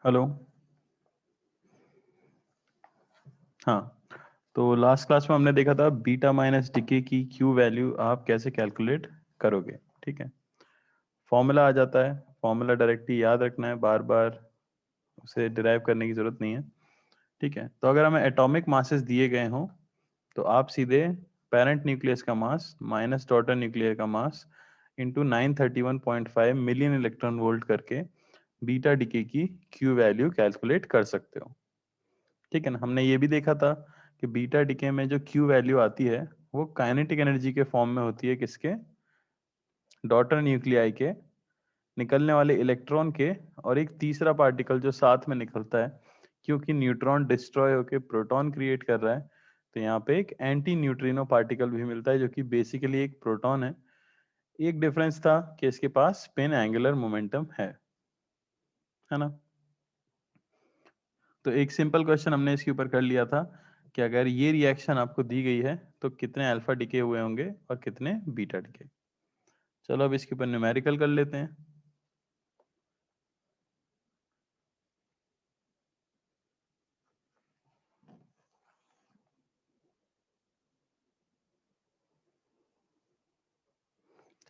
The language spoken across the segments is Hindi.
हेलो। हाँ, तो लास्ट क्लास में हमने देखा था बीटा माइनस डीके की क्यू वैल्यू आप कैसे कैलकुलेट करोगे। ठीक है, फॉर्मूला आ जाता है, फॉर्मूला डायरेक्टली याद रखना है, बार बार उसे डिराइव करने की जरूरत नहीं है। ठीक है, तो अगर हमें एटॉमिक मासेस दिए गए हों तो आप सीधे पेरेंट न्यूक्लियस का मास माइनस डॉटर न्यूक्लियर का mass into 931.5 million electron volt करके बीटा डीके की क्यू वैल्यू कैलकुलेट कर सकते हो। ठीक है ना, हमने ये भी देखा था कि बीटा डीके में जो क्यू वैल्यू आती है वो काइनेटिक एनर्जी के फॉर्म में होती है, किसके? डॉटर न्यूक्लियाई के, निकलने वाले इलेक्ट्रॉन के, और एक तीसरा पार्टिकल जो साथ में निकलता है, क्योंकि न्यूट्रॉन डिस्ट्रॉय होकर प्रोटॉन क्रिएट कर रहा है तो यहाँ पे एक एंटी न्यूट्रिनो पार्टिकल भी मिलता है जो कि बेसिकली एक प्रोटॉन है। एक डिफरेंस था कि इसके पास स्पिन एंगुलर मोमेंटम है ना। तो एक सिंपल क्वेश्चन हमने इसके ऊपर कर लिया था कि अगर ये रिएक्शन आपको दी गई है तो कितने अल्फा डीके हुए होंगे और कितने बीटा डीके। चलो अब इसके ऊपर न्यूमेरिकल कर लेते हैं।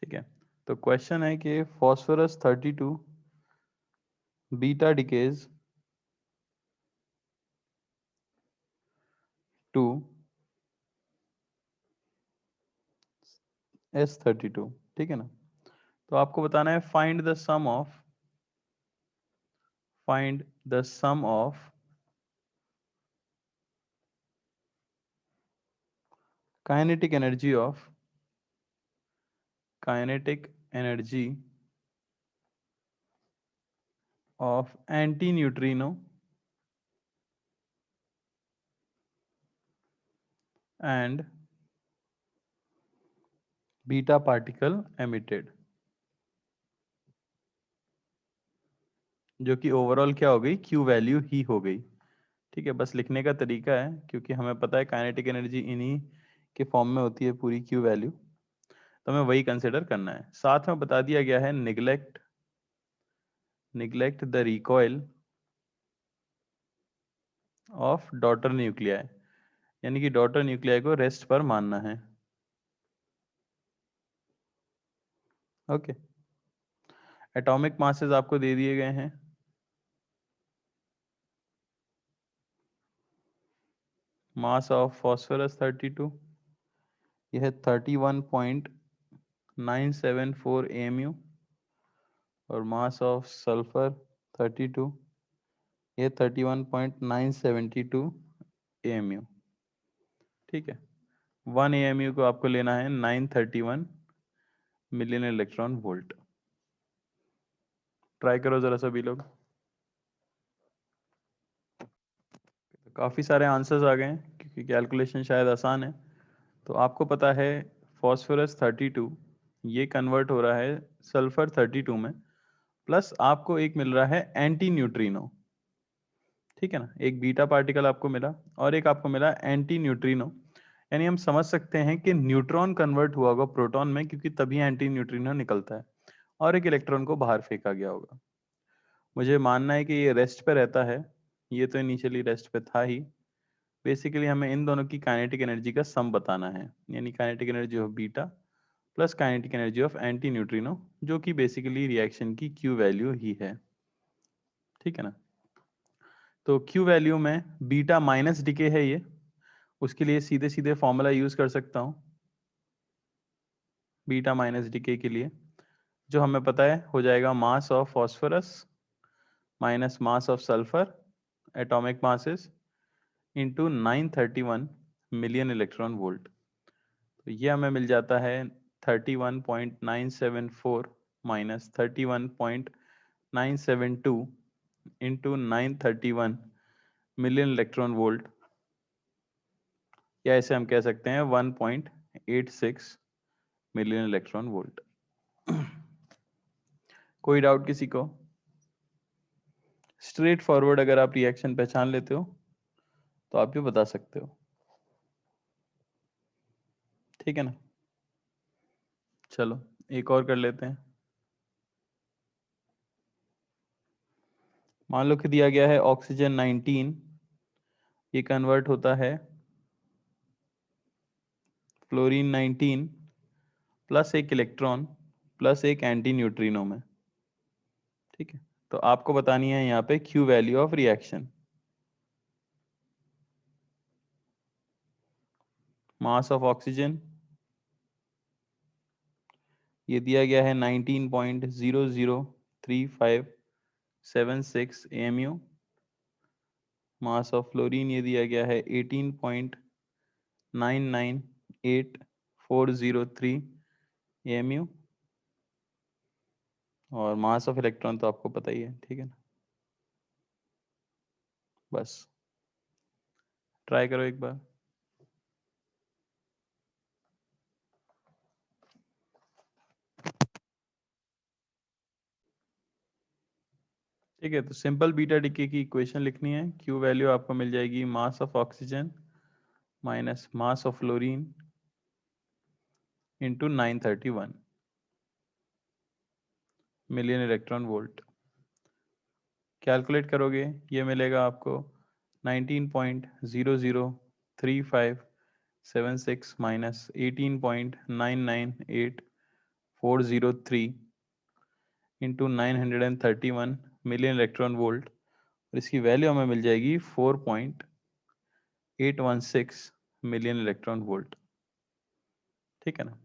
ठीक है, तो क्वेश्चन है कि phosphorus 32 beta decays to S32। ठीक है ना, तो आपको बताना है find the sum of kinetic energy of antineutrino and beta particle emitted, जो कि ओवरऑल क्या हो गई, क्यू वैल्यू ही हो गई। ठीक है, बस लिखने का तरीका है, क्योंकि हमें पता है काइनेटिक एनर्जी इन्हीं के फॉर्म में होती है पूरी क्यू वैल्यू, तो हमें वही कंसिडर करना है। साथ में बता दिया गया है neglect the recoil of daughter nuclei, यानी कि डॉटर न्यूक्लियाई को रेस्ट पर मानना है। ओके, एटॉमिक मासेस आपको दे दिए गए हैं। मास ऑफ फॉस्फोरस 32, यह 31.974 AMU, और मास ऑफ सल्फर 32, यह 31.972 AMU। ठीक है, 1 AMU को आपको लेना है 931 मिलियन इलेक्ट्रॉन वोल्ट। ट्राई करो जरा सभी लोग। काफ़ी सारे आंसर्स आ गए हैं क्योंकि कैलकुलेशन शायद आसान है। तो आपको पता है फॉस्फोरस 32 ये कन्वर्ट हो रहा है सल्फर 32 में, प्लस आपको एक मिल रहा है एंटी न्यूट्रिनो। ठीक है ना, एक बीटा पार्टिकल आपको मिला और एक आपको मिला एंटी न्यूट्रिनो, यानी हम समझ सकते हैं कि न्यूट्रॉन कन्वर्ट हुआ होगा प्रोटॉन में, क्योंकि तभी एंटी न्यूट्रिनो निकलता है, और एक इलेक्ट्रॉन को बाहर फेंका गया होगा। मुझे मानना है कि ये रेस्ट पे रहता है, ये तो इनिशियली रेस्ट पे था ही। बेसिकली हमें इन दोनों की काइनेटिक एनर्जी का सम बताना है, यानी kinetic energy of beta plus kinetic energy of anti neutrino, जो कि बेसिकली रिएक्शन की क्यू वैल्यू ही है। ठीक है ना, तो क्यू वैल्यू में बीटा माइनस डीके है ये, उसके लिए सीधे सीधे फॉर्मूला यूज कर सकता हूं। बीटा माइनस डीके के लिए जो हमें पता है हो जाएगा mass of phosphorus minus mass of sulphur, atomic masses, into 931 million electron volt. तो ये हमें मिल जाता है 31.974 minus 31.972 into 931 million electron volt, या इसे हम कह सकते हैं 1.86 मिलियन इलेक्ट्रॉन वोल्ट। कोई डाउट किसी को? स्ट्रेट फॉरवर्ड अगर आप रिएक्शन पहचान लेते हो तो आप भी बता सकते हो। ठीक है ना, चलो एक और कर लेते हैं। मान लो कि दिया गया है ऑक्सीजन 19, ये कन्वर्ट होता है फ्लोरीन 19 प्लस एक इलेक्ट्रॉन प्लस एक एंटी न्यूट्रिनो में। ठीक है, तो आपको बतानी है यहाँ पे Q value of reaction. Mass of oxygen ये दिया गया है 19.003576 AMU। मास ऑफ फ्लोरीन ये दिया गया है 18.998403 AMU। और मास ऑफ इलेक्ट्रॉन तो आपको पता ही है, ठीक है ना। बस ट्राई करो एक बार। ठीक है, तो सिंपल बीटा डिके की इक्वेशन लिखनी है। क्यू वैल्यू आपको मिल जाएगी mass of oxygen minus mass of fluorine into 931 million electron volt. Calculate करोगे ये मिलेगा आपको 19.003576 minus 18.998403 into 931 million electron volt, और इसकी वैल्यू हमें मिल जाएगी 4.816 मिलियन इलेक्ट्रॉन वोल्ट। ठीक है ना।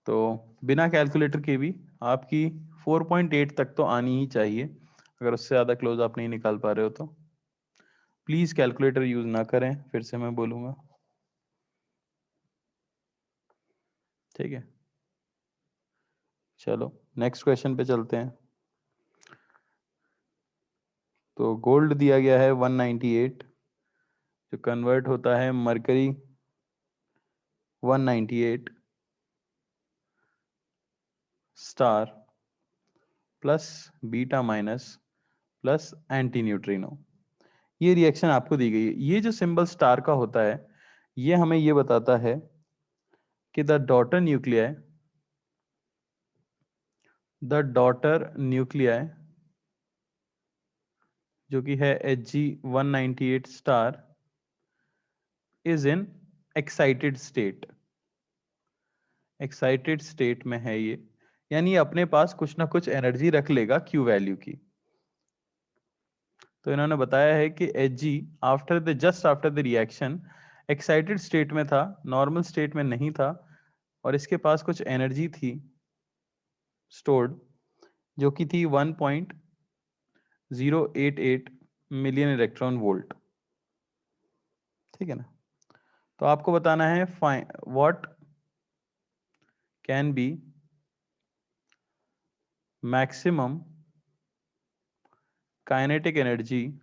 तो बिना कैलकुलेटर के भी आपकी 4.8 तक तो आनी ही चाहिए। अगर उससे ज़्यादा क्लोज आप नहीं निकाल पा रहे हो तो प्लीज़ कैलकुलेटर यूज़ ना करें, फिर से मैं बोलूँगा। ठीक है, चलो नेक्स्ट क्वेश्चन पे चलते हैं। तो गोल्ड दिया गया है 198, जो कन्वर्ट होता है mercury 198 star plus beta minus plus anti neutrino. ये रिएक्शन आपको दी गई है। ये जो सिंबल स्टार का होता है ये हमें ये बताता है कि द डॉटर न्यूक्लियाई जो कि है Hg198 star is in excited state. Excited state में है ये, यानी अपने पास कुछ ना कुछ एनर्जी रख लेगा क्यू वैल्यू की। तो इन्होंने बताया है कि Hg just after the reaction excited state में था, नॉर्मल स्टेट में नहीं था, और इसके पास कुछ एनर्जी थी स्टोर्ड जो कि थी 1.088 मिलियन इलेक्ट्रॉन वोल्ट। ठीक है ना। तो आपको बताना है what can be maximum kinetic energy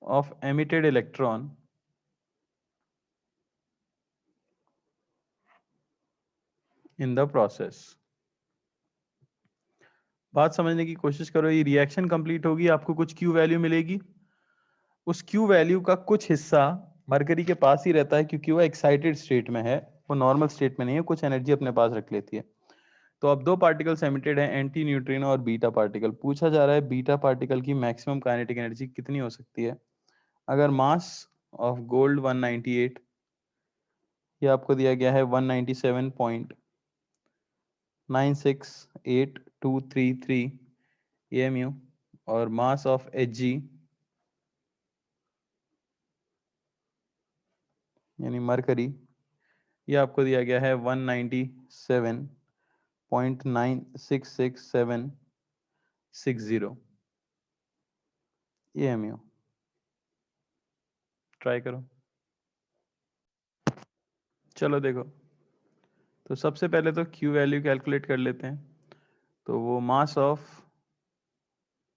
of emitted electron in the process. बात समझने की कोशिश करो। ये रिएक्शन कंप्लीट होगी, आपको कुछ क्यू वैल्यू मिलेगी। उस क्यू वैल्यू का कुछ हिस्सा मरकरी के पास ही रहता है क्योंकि वो एक्साइटेड स्टेट में है, वो नॉर्मल स्टेट में नहीं है, कुछ एनर्जी अपने पास रख लेती है। तो अब दो पार्टिकल्स एमिटेड है, एंटी न्यूट्रिनो और बीटा पार्टिकल। पूछा जा रहा है बीटा पार्टिकल की मैक्सिमम काइनेटिक एनर्जी कितनी हो सकती है। अगर मास ऑफ गोल्ड 198, ये आपको दिया गया है 197.968233 AMU, और मास ऑफ Hg यानी मरकरी ये आपको दिया गया है 197.966760 AMU। ट्राई करो। चलो देखो, तो सबसे पहले तो Q वैल्यू कैलकुलेट कर लेते हैं। तो वो मास ऑफ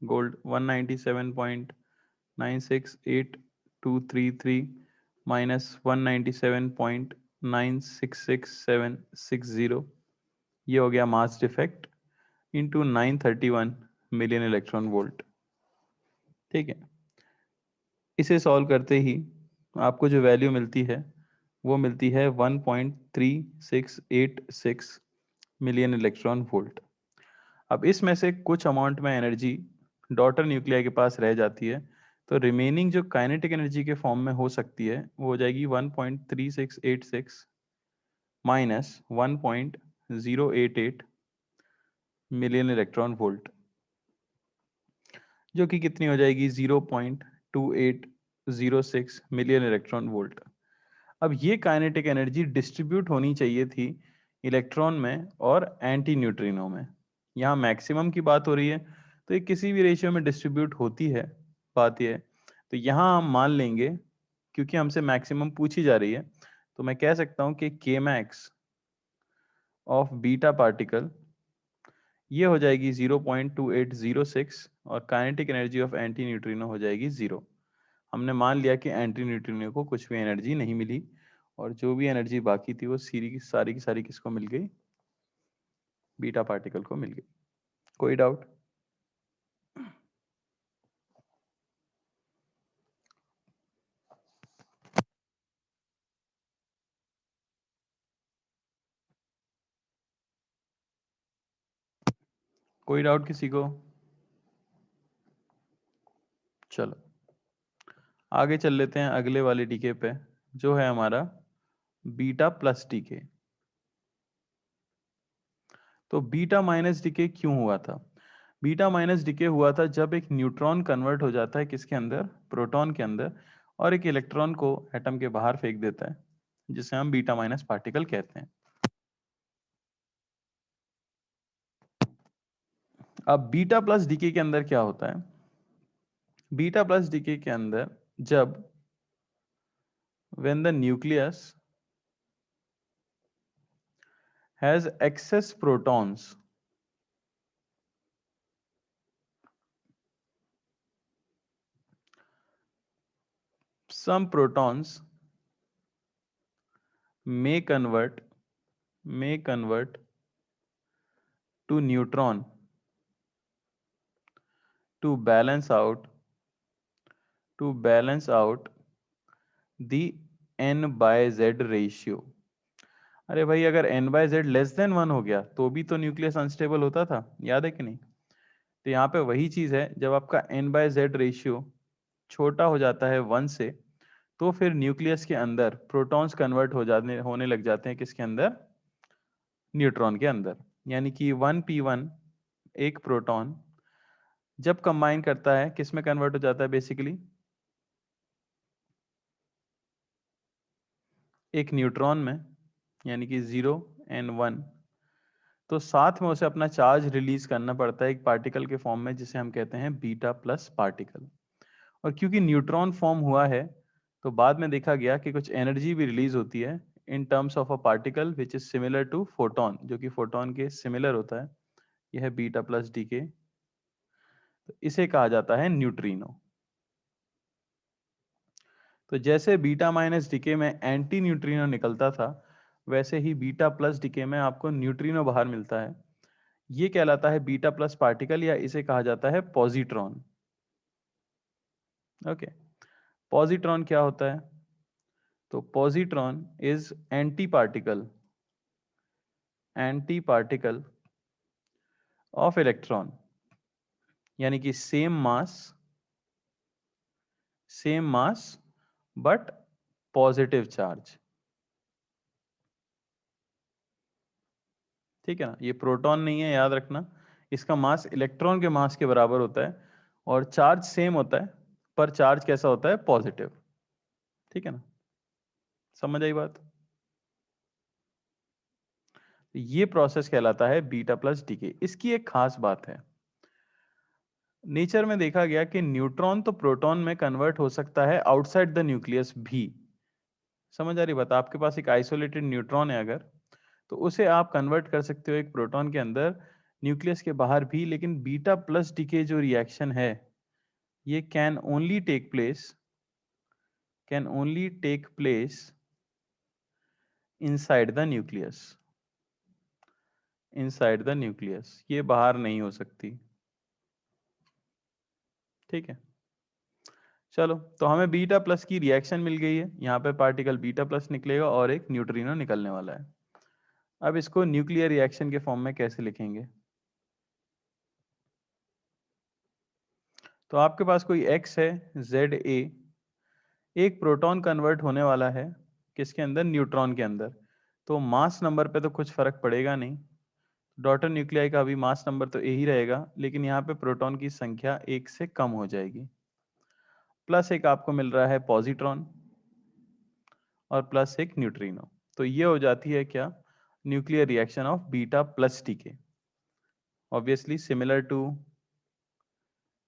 गोल्ड 197.968233 माइनस 197.966760, ये हो गया mass defect into 931 million electron volt. ठीक है, इसे सॉल्व करते ही आपको जो वैल्यू मिलती है वो मिलती है 1.3686 मिलियन इलेक्ट्रॉन वोल्ट। अब इसमें से कुछ अमाउंट में एनर्जी डॉटर न्यूक्लियाई के पास रह जाती है, तो रिमेनिंग जो काइनेटिक एनर्जी के फॉर्म में हो सकती है वो हो जाएगी 1.3686 माइनस 1.088 मिलियन इलेक्ट्रॉन वोल्ट, जो कि कितनी हो जाएगी 0.2806 मिलियन इलेक्ट्रॉन वोल्ट। अब ये काइनेटिक एनर्जी डिस्ट्रीब्यूट होनी चाहिए थी इलेक्ट्रॉन में और एंटी न्यूट्रिनो में। यहाँ मैक्सिमम की बात हो रही है, तो ये किसी भी रेशियो में डिस्ट्रीब्यूट होती है, बात ये है। तो यहाँ हम मान लेंगे, क्योंकि हमसे मैक्सिमम पूछी जा रही है, तो मैं कह सकता हूँ कि के मैक्स ऑफ बीटा पार्टिकल ये हो जाएगी 0.2806 और kinetic energy of anti neutrino हो जाएगी 0। हमने मान लिया कि एंटी न्यूट्रिनो को कुछ भी एनर्जी नहीं मिली, और जो भी एनर्जी बाकी थी वो सारी की सारी किसको मिल गई, बीटा पार्टिकल को मिल गई। कोई डाउट? कोई डाउट किसी को? चलो आगे चल लेते हैं अगले वाले डीके पे, जो है हमारा बीटा प्लस डीके। तो बीटा माइनस डीके क्यों हुआ था? बीटा माइनस डीके हुआ था जब एक न्यूट्रॉन कन्वर्ट हो जाता है किसके अंदर, प्रोटॉन के अंदर, और एक इलेक्ट्रॉन को एटम के बाहर फेंक देता है, जिसे हम बीटा माइनस पार्टिकल कहते हैं। अब बीटा प्लस डीके के अंदर क्या होता है? बीटा प्लस डीके के अंदर जब when the nucleus has excess protons, some protons may convert to neutron to balance out the n by z ratio। अरे भाई, अगर n by z less than 1 हो गया तो भी तो न्यूक्लियस अनस्टेबल होता था, याद है कि नहीं? तो यहाँ पे वही चीज है, जब आपका n by z रेशियो छोटा हो जाता है 1 से, तो फिर न्यूक्लियस के अंदर प्रोटॉन्स कन्वर्ट होने लग जाते हैं किसके अंदर, न्यूट्रॉन के अंदर। यानी कि 1p1 एक प्रोटॉन जब कंबाइन करता है किस में कन्वर्ट हो जाता है, बेसिकली एक न्यूट्रॉन में, यानी कि 0 and 1। तो साथ में उसे अपना चार्ज रिलीज करना पड़ता है एक पार्टिकल के फॉर्म में, जिसे हम कहते हैं बीटा प्लस पार्टिकल। और क्योंकि न्यूट्रॉन फॉर्म हुआ है, तो बाद में देखा गया कि कुछ एनर्जी भी रिलीज होती है in terms of a particle which is similar to photon, जो कि फोटोन के सिमिलर होता है। यह है बीटा प्लस डीके, तो इसे कहा जाता है न्यूट्रिनो। तो जैसे बीटा माइनस डीके में एंटी न्यूट्रिनो निकलता था, वैसे ही बीटा प्लस डीके में आपको न्यूट्रिनो बाहर मिलता है। ये कहलाता है बीटा प्लस पार्टिकल, या इसे कहा जाता है पॉजिट्रॉन। ओके, पॉजिट्रॉन क्या होता है? तो positron is anti particle of electron, यानी कि same mass but positive charge. ठीक है ना, ये प्रोटॉन नहीं है, याद रखना। इसका मास इलेक्ट्रॉन के मास के बराबर होता है, और चार्ज सेम होता है, पर चार्ज कैसा होता है, पॉजिटिव। ठीक है ना, समझ आई बात? ये प्रोसेस कहलाता है बीटा प्लस डीके। इसकी एक खास बात है, नेचर में देखा गया कि न्यूट्रॉन तो प्रोटॉन में कन्वर्ट हो सकता है आउटसाइड द न्यूक्लियस भी। समझ आ रही बात? आपके पास एक आइसोलेटेड न्यूट्रॉन है अगर, तो उसे आप कन्वर्ट कर सकते हो एक प्रोटॉन के अंदर, न्यूक्लियस के बाहर भी। लेकिन बीटा प्लस डीके जो रिएक्शन है, ये can only take place inside the nucleus, ये बाहर नहीं हो सकती। ठीक है, चलो, तो हमें बीटा प्लस की रिएक्शन मिल गई है। यहाँ पे पार्टिकल बीटा प्लस निकलेगा और एक न्यूट्रिनो निकलने वाला है। अब इसको न्यूक्लियर रिएक्शन के फॉर्म में कैसे लिखेंगे? तो आपके पास कोई x है ZA, एक प्रोटॉन कन्वर्ट होने वाला है किसके अंदर, न्यूट्रॉन के अंदर। तो मास नंबर पे तो कुछ फर्क पड़ेगा नहीं, डॉटर न्यूक्लियाई का भी मास नंबर तो यही रहेगा, लेकिन यहाँ पे प्रोटॉन की संख्या एक से कम हो जाएगी। प्लस एक आपको मिल रहा है पॉजिट्रॉन और प्लस एक न्यूट्रिनो। तो ये हो जाती है क्या, nuclear reaction of beta plus decay. Obviously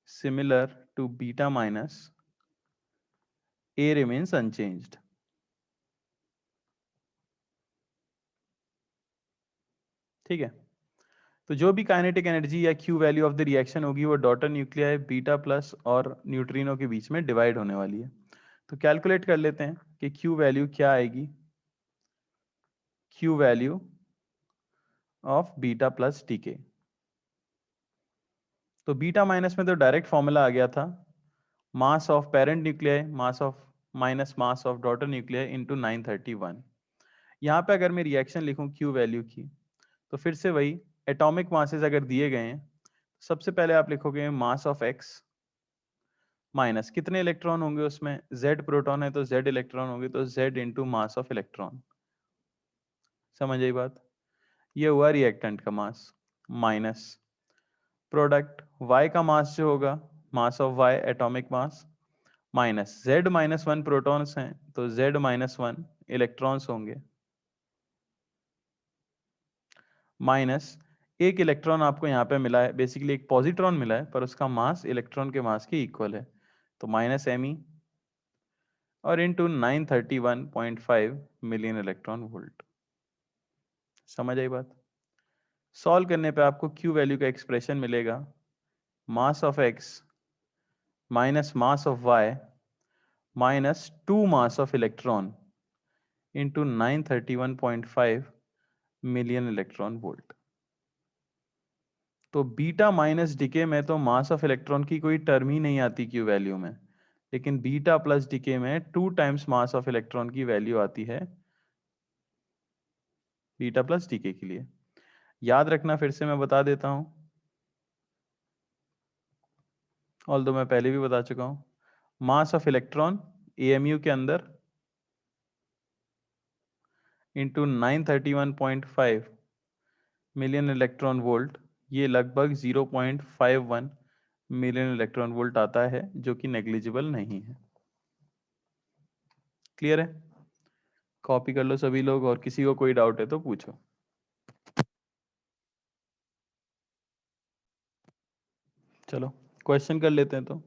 similar to beta minus, A remains unchanged. ठीक है, तो जो भी काइनेटिक एनर्जी या Q value of the reaction होगी वो डॉटर न्यूक्लियाई बीटा प्लस और न्यूट्रिनो के बीच में डिवाइड होने वाली है। तो कैलकुलेट कर लेते हैं कि Q वैल्यू क्या आएगी, Q value of beta plus टीके। तो बीटा माइनस में तो डायरेक्ट फॉर्मूला आ गया था, mass of parent nuclei mass of minus mass of daughter nuclei into 931। यहाँ पे अगर मैं रिएक्शन लिखूं Q वैल्यू की, तो फिर से वही एटॉमिक मासेस अगर दिए गए हैं, सबसे पहले आप लिखोगे मास ऑफ x माइनस कितने इलेक्ट्रॉन होंगे उसमें, z प्रोटॉन है तो z इलेक्ट्रॉन होंगे, तो z into mass of electron. समझ आई बात, ये हुआ रिएक्टेंट का मास, माइनस प्रोडक्ट y का मास जो होगा, mass of y atomic mass, minus z minus 1 protons हैं तो z माइनस 1 इलेक्ट्रॉन्स होंगे, माइनस एक इलेक्ट्रॉन आपको यहाँ पे मिला है, बेसिकली एक पॉजिट्रॉन मिला है पर उसका मास इलेक्ट्रॉन के मास के इक्वल है, तो माइनस एम ई और इंटू 931.5 मिलियन इलेक्ट्रॉन वोल्ट। समझ आई बात। सॉल्व करने पे आपको Q वैल्यू का एक्सप्रेशन मिलेगा, mass of x minus mass of y minus 2 mass of electron into 931.5 million electron volt. तो बीटा माइनस डिके में तो मास ऑफ इलेक्ट्रॉन की कोई टर्म ही नहीं आती Q वैल्यू में, लेकिन बीटा प्लस डिके में 2 टाइम्स मास ऑफ इलेक्ट्रॉन की वैल्यू आती है बीटा प्लस डीके के लिए। याद रखना, फिर से मैं बता देता हूं, ऑल्दो मैं पहले भी बता चुका हूं, मास ऑफ इलेक्ट्रॉन एएमयू के अंदर इंटू 931.5 मिलियन इलेक्ट्रॉन वोल्ट, ये लगभग 0.51 मिलियन इलेक्ट्रॉन वोल्ट आता है, जो कि नेग्लिजिबल नहीं है। क्लियर है, कॉपी कर लो सभी लोग, और किसी को कोई डाउट है तो पूछो। चलो क्वेश्चन कर लेते हैं। तो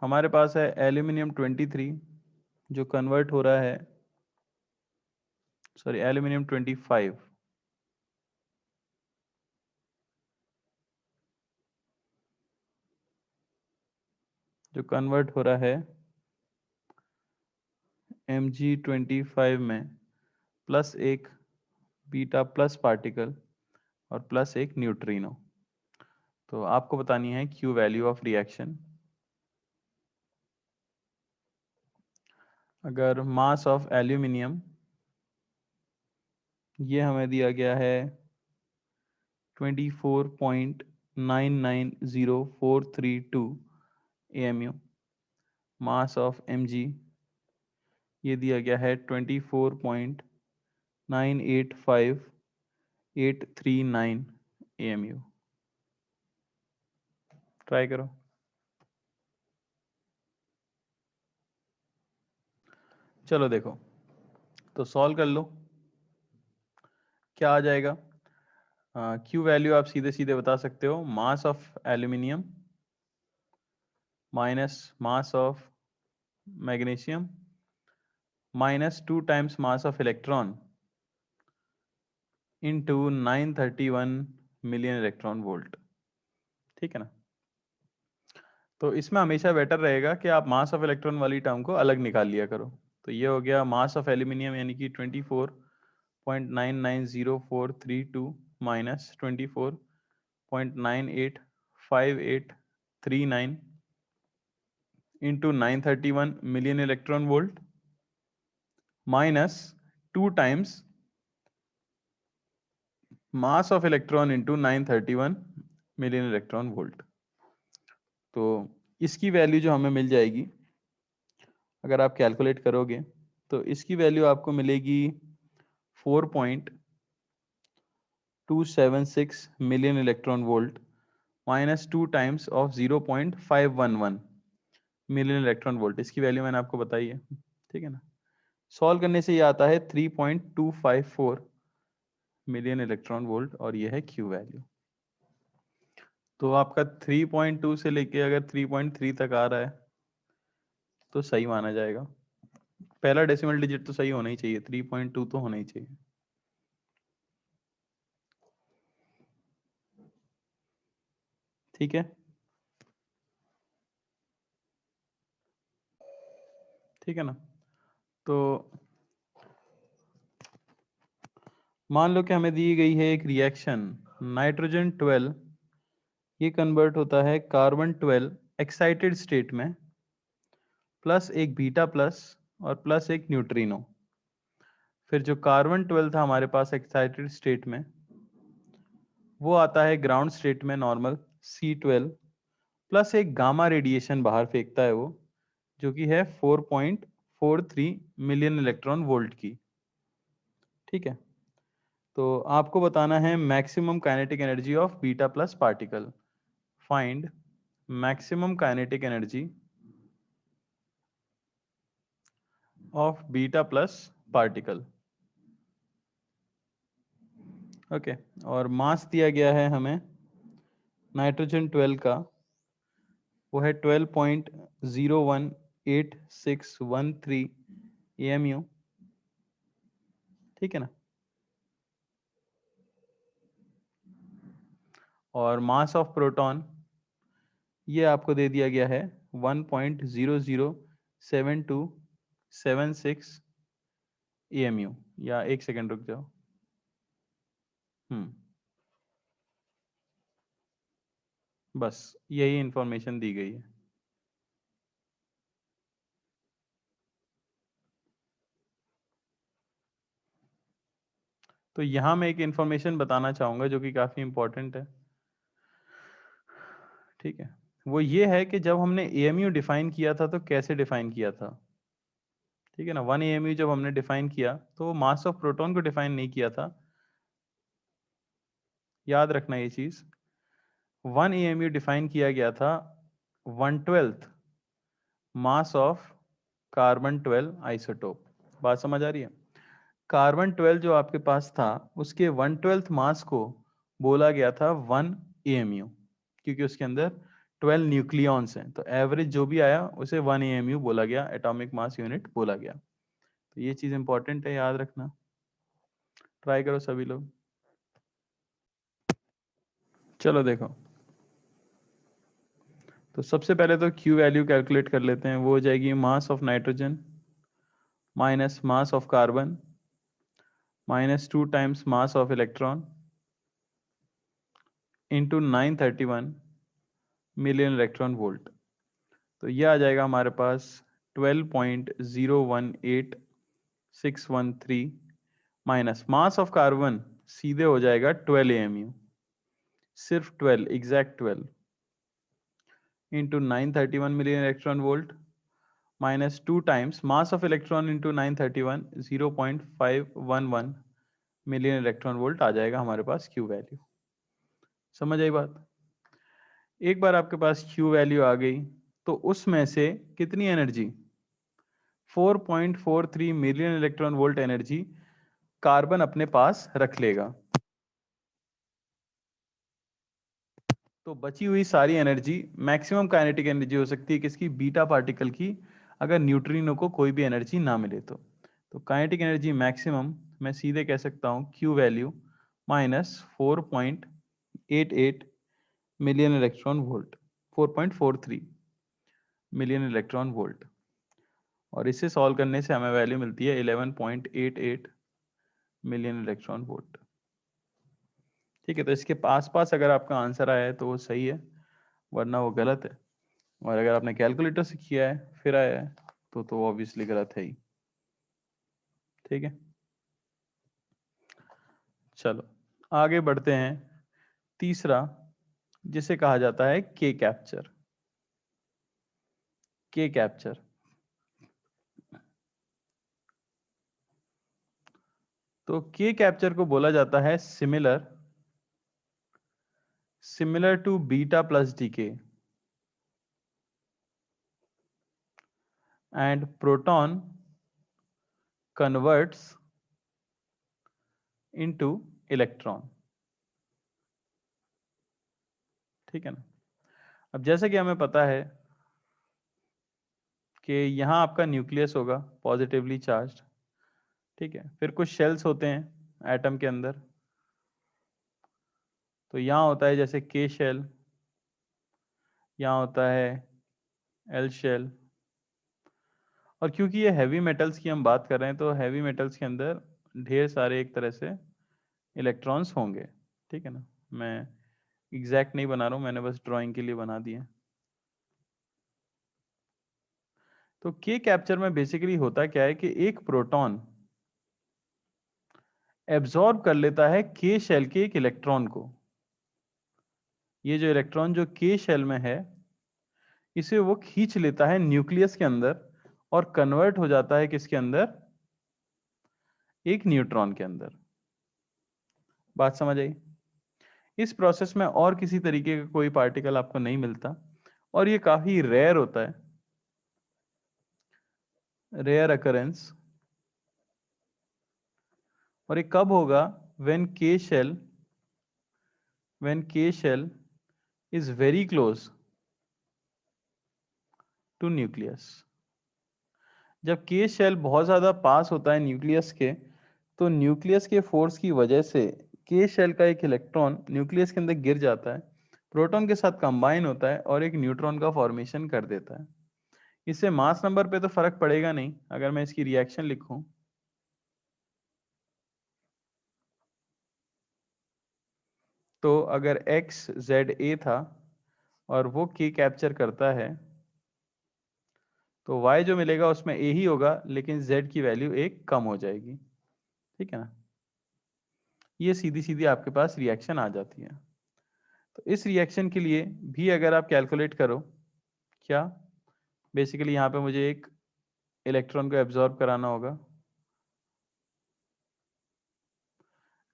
हमारे पास है एल्यूमिनियम 23 जो कन्वर्ट हो रहा है, सॉरी एल्यूमिनियम 25 जो कन्वर्ट हो रहा है Mg25 में, प्लस एक बीटा प्लस पार्टिकल और प्लस एक न्यूट्रिनो। तो आपको बतानी है Q वैल्यू ऑफ रिएक्शन। अगर मास ऑफ एल्यूमिनियम ये हमें दिया गया है 24.990432 AMU, मास ऑफ Mg ये दिया गया है 24.985839 AMU। ट्राई करो। चलो देखो, तो सॉल्व कर लो, क्या आ जाएगा। Q वैल्यू आप सीधे सीधे बता सकते हो, mass of aluminium minus mass of magnesium minus 2 times mass of electron into 931 million electron volt. ठीक है ना। तो इसमें हमेशा बेटर रहेगा कि आप मास ऑफ इलेक्ट्रॉन वाली टर्म को अलग निकाल लिया करो। तो ये हो गया मास ऑफ एल्यूमिनियम यानी कि 24.990432 minus 24.985839 into 931 million electron volt minus 2 times mass of electron into 931 million electron volt. तो इसकी वैल्यू जो हमें मिल जाएगी, अगर आप कैलकुलेट करोगे तो इसकी वैल्यू आपको मिलेगी 4.276 million electron volt minus 2 times of 0.511 million electron volt. इसकी वैल्यू मैंने आपको बताई है, ठीक है ना। सॉल्व करने से ये आता है 3.254 मिलियन इलेक्ट्रॉन वोल्ट और ये है क्यू वैल्यू। तो आपका 3.2 से लेके अगर 3.3 तक आ रहा है तो सही माना जाएगा। पहला डेसिमल डिजिट तो सही होना ही चाहिए, 3.2 तो होना ही चाहिए। ठीक है, ठीक है ना। तो मान लो कि हमें दी गई है एक रिएक्शन नाइट्रोजन 12, ये कन्वर्ट होता है कार्बन 12 एक्साइटेड स्टेट में, प्लस एक बीटा प्लस और प्लस एक न्यूट्रिनो। फिर जो कार्बन 12 था हमारे पास एक्साइटेड स्टेट में, वो आता है ग्राउंड स्टेट में नॉर्मल C12, प्लस एक गामा रेडिएशन बाहर फेंकता है वो, जो कि है 4.43 मिलियन इलेक्ट्रॉन वोल्ट की। ठीक है, तो आपको बताना है maximum kinetic energy of beta plus particle. Find maximum kinetic energy of beta plus particle. Okay, और मास दिया गया है हमें नाइट्रोजन 12 का, वो है 12.018613 AMU। ठीक है ना। और मास ऑफ प्रोटॉन ये आपको दे दिया गया है 1.007276 AMU। या एक सेकेंड रुक जाओ। बस यही इंफॉर्मेशन दी गई है। तो यहां मैं एक इंफॉर्मेशन बताना चाहूंगा जो कि काफी इंपॉर्टेंट है। ठीक है, वो ये है कि जब हमने AMU डिफाइन किया था तो कैसे डिफाइन किया था। ठीक है ना, 1 AMU जब हमने डिफाइन किया तो मास ऑफ प्रोटॉन को डिफाइन नहीं किया था, याद रखना ये चीज। 1 AMU डिफाइन किया गया था 1/12 मास ऑफ कार्बन 12 आइसोटोप। बात समझ आ रही है। कार्बन 12 जो आपके पास था उसके 1/12 मास को बोला गया था 1 AMU, क्योंकि उसके अंदर 12 न्यूक्लियॉन्स हैं, तो एवरेज जो भी आया उसे 1 AMU बोला गया, एटॉमिक मास यूनिट बोला गया। तो ये चीज इंपॉर्टेंट है, याद रखना। ट्राई करो सभी लोग। चलो देखो, तो सबसे पहले तो Q वैल्यू कैलकुलेट कर लेते हैं। वो हो जाएगी mass of nitrogen minus mass of carbon minus 2 times mass of electron into 931 million electron volt. तो ये आ जाएगा हमारे पास 12.018613 माइनस मास ऑफ कार्बन सीधे हो जाएगा 12 AMU, सिर्फ 12, exact 12 into 931 million electron volt minus 2 times mass of electron into 931 0.511 million electron volt आ जाएगा हमारे पास Q वैल्यू। समझ आई बात। एक बार आपके पास Q वैल्यू आ गई तो उसमें से कितनी energy, 4.43 million electron volt energy carbon अपने पास रख लेगा। तो बची हुई सारी एनर्जी मैक्सिमम काइनेटिक एनर्जी हो सकती है किसकी, बीटा पार्टिकल की, अगर न्यूट्रिनो को कोई भी एनर्जी ना मिले तो काइनेटिक एनर्जी मैक्सिमम मैं सीधे कह सकता हूं Q value minus 4.88 million electron volt, 4.43 million electron volt. और इसे सॉल्व करने से हमें वैल्यू मिलती है 11.88 मिलियन इलेक्ट्रॉन वोल्ट। ठीक है, तो इसके पास पास अगर आपका आंसर आया है तो वो सही है, वरना वो गलत है। और अगर आपने कैलकुलेटर से किया है फिर आया है तो ऑब्वियसली गलत है ही। ठीक है, चलो आगे बढ़ते हैं। तीसरा, जिसे कहा जाता है के कैप्चर। के कैप्चर। तो के कैप्चर को बोला जाता है similar to beta plus decay and proton converts into electron. ठीक है ना। अब जैसे कि हमें पता है कि यहां आपका न्यूक्लियस होगा पॉजिटिवली चार्ज्ड। ठीक है, फिर कुछ शेल्स होते हैं एटम के अंदर। तो यहाँ होता है जैसे के शेल, यहाँ होता है एल शेल। और क्योंकि ये हैवी मेटल्स की हम बात कर रहे हैं तो हैवी मेटल्स के अंदर ढेर सारे एक तरह से इलेक्ट्रॉन्स होंगे। ठीक है ना, मैं एग्जैक्ट नहीं बना रहा हूँ, मैंने बस ड्राइंग के लिए बना दिए। तो के कैप्चर में बेसिकली होता क्या है कि एक प्रोटॉन एब्जॉर्ब कर लेता है के शेल के एक इलेक्ट्रॉन को। ये जो इलेक्ट्रॉन जो के शेल में है इसे वो खींच लेता है न्यूक्लियस के अंदर और कन्वर्ट हो जाता है किसके अंदर, एक न्यूट्रॉन के अंदर। बात समझ आई। इस प्रोसेस में और किसी तरीके का कोई पार्टिकल आपको नहीं मिलता और ये काफी रेयर होता है, रेयर अकरेंस। और ये कब होगा, when K shell is very close to nucleus. जब के शेल बहुत ज्यादा पास होता है न्यूक्लियस के, तो न्यूक्लियस के फोर्स की वजह से के शेल का एक इलेक्ट्रॉन न्यूक्लियस के अंदर गिर जाता है, प्रोटॉन के साथ कंबाइन होता है और एक न्यूट्रॉन का फॉर्मेशन कर देता है। इससे मास नंबर पे तो फर्क पड़ेगा नहीं। अगर मैं इसकी रिएक्शन लिखूं तो अगर एक्स जेड ए था और वो के कैप्चर करता है तो y जो मिलेगा उसमें a ही होगा, लेकिन z की वैल्यू एक कम हो जाएगी। ठीक है ना, ये सीधी सीधी आपके पास रिएक्शन आ जाती है। तो इस रिएक्शन के लिए भी अगर आप कैलकुलेट करो, क्या बेसिकली यहाँ पे मुझे एक इलेक्ट्रॉन को एब्जॉर्ब कराना होगा,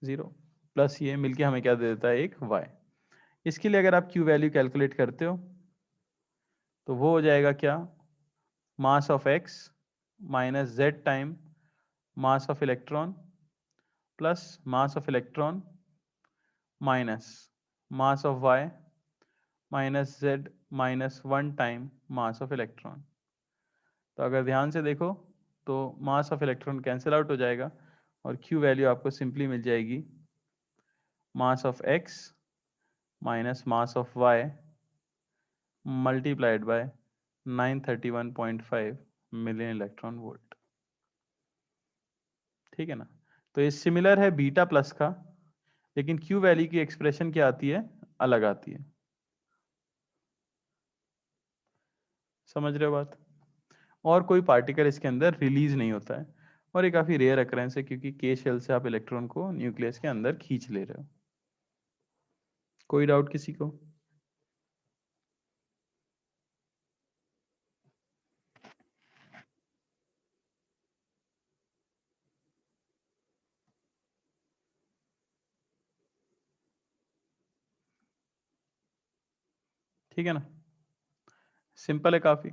0 प्लस ये मिलके हमें क्या दे देता है, एक y। इसके लिए अगर आप q वैल्यू कैलकुलेट करते हो तो वो हो जाएगा क्या, mass of x minus Z time mass of electron plus mass of electron minus mass of y minus Z minus 1 time mass of electron. तो अगर ध्यान से देखो तो मास ऑफ इलेक्ट्रॉन कैंसिल आउट हो जाएगा और q वैल्यू आपको सिंपली मिल जाएगी mass of x minus mass of y multiplied by 931.5 million electron volt. ठीक है ना। तो ये सिमिलर है बीटा प्लस का, लेकिन Q वैल्यू की एक्सप्रेशन क्या आती है, अलग आती है। समझ रहे हो बात। और कोई पार्टिकल इसके अंदर रिलीज नहीं होता है और ये काफी रेयर अकरेंस है क्योंकि के शेल से आप इलेक्ट्रॉन को न्यूक्लियस के अंदर खींच ले रहे हो। कोई डाउट किसी को। ठीक है ना, सिंपल है काफी।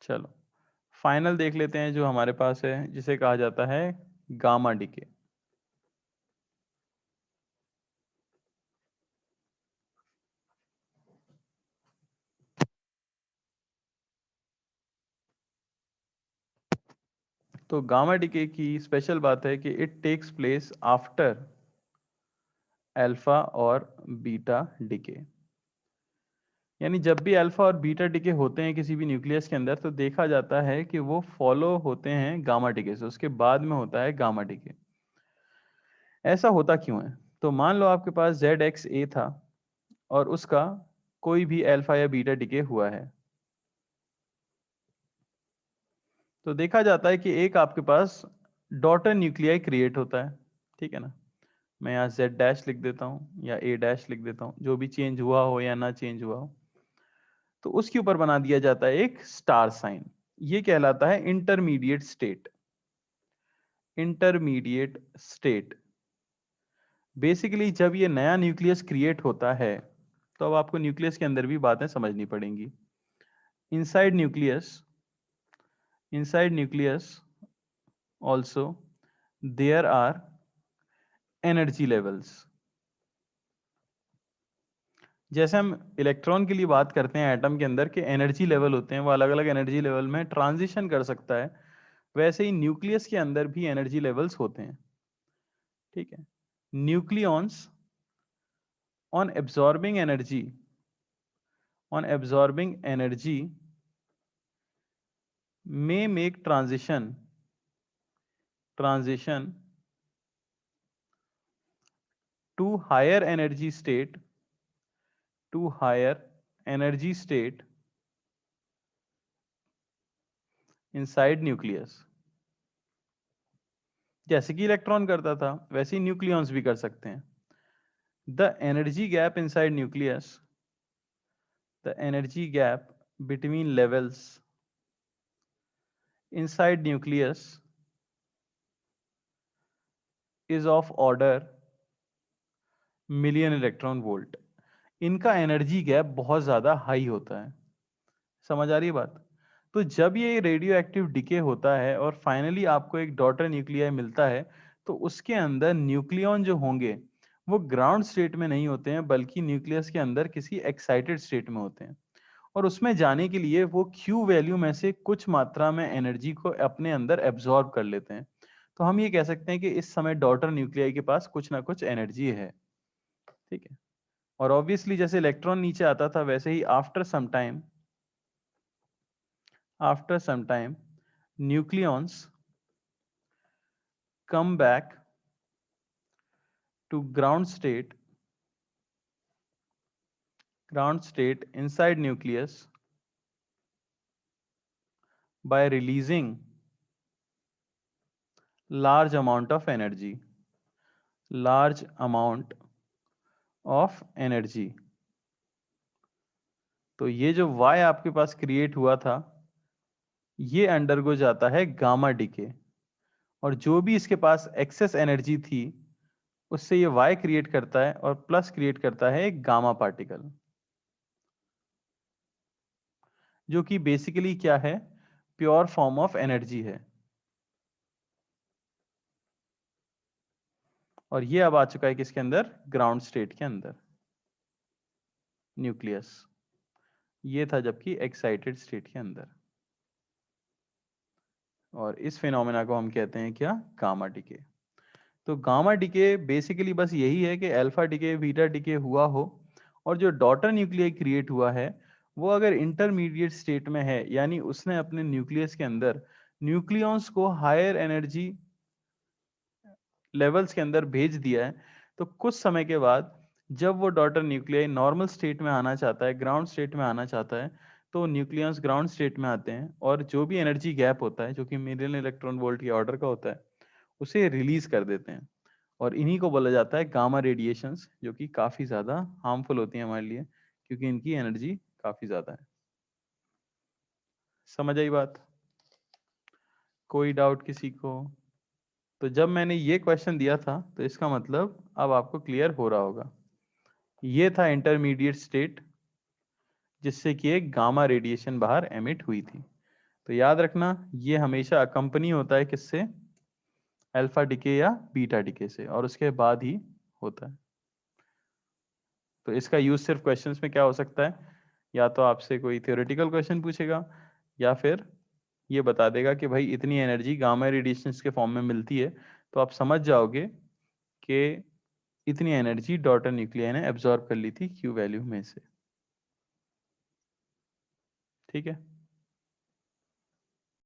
चलो फाइनल देख लेते हैं जो हमारे पास है, जिसे कहा जाता है गामा डीके। तो गामा डीके की स्पेशल बात है कि it takes place after alpha और बीटा डीके। यानी जब भी अल्फा और बीटा डीके होते हैं किसी भी न्यूक्लियस के अंदर तो देखा जाता है कि वो फॉलो होते हैं गामा डीके से, उसके बाद में होता है गामा डीके। ऐसा होता क्यों है, तो मान लो आपके पास जेड एक्स ए था और उसका कोई भी अल्फा या बीटा डीके हुआ है, तो देखा जाता है कि एक आपके पास डॉटर न्यूक्लियाई क्रिएट होता है। ठीक है ना, मैं यहाँ Z डैश लिख देता हूँ या A डैश लिख देता हूँ, जो भी चेंज हुआ हो या ना चेंज हुआ हो, तो उसके ऊपर बना दिया जाता है एक स्टार साइन। ये कहलाता है intermediate state. Intermediate state basically जब ये नया न्यूक्लियस क्रिएट होता है, तो अब आपको न्यूक्लियस के अंदर भी बातें समझनी पड़ेंगी। Inside nucleus also there are energy levels. जैसे हम इलेक्ट्रॉन के लिए बात करते हैं एटम के अंदर के एनर्जी लेवल होते हैं, वो अलग अलग एनर्जी लेवल में ट्रांजिशन कर सकता है, वैसे ही न्यूक्लियस के अंदर भी एनर्जी लेवल्स होते हैं। ठीक है, nucleons on absorbing energy may make transition to higher energy state inside nucleus। जैसे कि इलेक्ट्रॉन करता था वैसे ही न्यूक्लियॉन्स भी कर सकते हैं। the energy gap inside nucleus the energy gap between levels inside nucleus is of order million electron volt. इनका एनर्जी गैप बहुत ज्यादा हाई होता है। समझ आ रही है बात? तो जब ये रेडियो एक्टिव डिके होता है और फाइनली आपको एक डॉटर न्यूक्लियाई मिलता है, तो उसके अंदर न्यूक्लियॉन जो होंगे वो ग्राउंड स्टेट में नहीं होते हैं, बल्कि न्यूक्लियस के अंदर किसी एक्साइटेड स्टेट में होते हैं। और उसमें जाने के लिए वो क्यू वैल्यू में से कुछ मात्रा में एनर्जी को अपने अंदर एब्जॉर्ब कर लेते हैं। तो हम ये कह सकते हैं कि इस समय डॉटर न्यूक्लियाई के पास कुछ ना कुछ एनर्जी है। ठीक है, और ऑब्वियसली जैसे इलेक्ट्रॉन नीचे आता था, वैसे ही after some time nucleons come back to ground state inside nucleus by releasing large amount of energy। तो ये जो Y आपके पास क्रिएट हुआ था, ये अंडरगो जाता है गामा डीके, और जो भी इसके पास एक्सेस एनर्जी थी उससे ये Y क्रिएट करता है और प्लस क्रिएट करता है एक गामा पार्टिकल, जो कि बेसिकली क्या है, प्योर फॉर्म ऑफ एनर्जी है। और ये अब आ चुका है किसके अंदर, ग्राउंड स्टेट के अंदर, न्यूक्लियस। ये था जबकि एक्साइटेड स्टेट के अंदर। और इस फिनोमेना को हम कहते हैं क्या, गामा डीके। तो गामा डीके बेसिकली बस यही है कि अल्फा डीके बीटा डीके हुआ हो, और जो डॉटर न्यूक्लियाई क्रिएट हुआ है वो अगर इंटरमीडिएट स्टेट में है, यानी उसने अपने न्यूक्लियस के अंदर न्यूक्लियॉन्स को हायर एनर्जी लेवल्स के अंदर भेज दिया है, तो कुछ समय के बाद जब वो डॉटर न्यूक्लियाई नॉर्मल स्टेट में आना चाहता है, ग्राउंड स्टेट में आना चाहता है, तो न्यूक्लियस ग्राउंड स्टेट में आते हैं, और जो भी एनर्जी गैप होता है जो कि मिलियन इलेक्ट्रॉन वोल्ट के ऑर्डर का होता है, उसे रिलीज कर देते हैं। और इन्हीं को बोला जाता है गामा रेडिएशंस, जो कि काफी ज्यादा हार्मफुल होती हैं हमारे लिए, क्योंकि इनकी एनर्जी काफी ज्यादा है। समझ आई बात? कोई डाउट किसी को? तो जब मैंने ये क्वेश्चन दिया था, तो इसका मतलब अब आपको क्लियर हो रहा होगा। ये था इंटरमीडिएट स्टेट, जिससे कि एक गामा रेडिएशन बाहर एमिट हुई थी। तो याद रखना, ये हमेशा अकंपनी होता है किससे, अल्फा डिके या बीटा डिके से, और उसके बाद ही होता है। तो इसका यूज सिर्फ क्वेश्चंस में क्या हो सकता है, या तो आपसे कोई थ्योरेटिकल क्वेश्चन पूछेगा, या फिर ये बता देगा कि भाई इतनी एनर्जी गामा रेडिएशन के फॉर्म में मिलती है, तो आप समझ जाओगे कि इतनी एनर्जी डॉटर न्यूक्लियाई ने एब्जॉर्ब कर ली थी क्यू वैल्यू में से। ठीक है।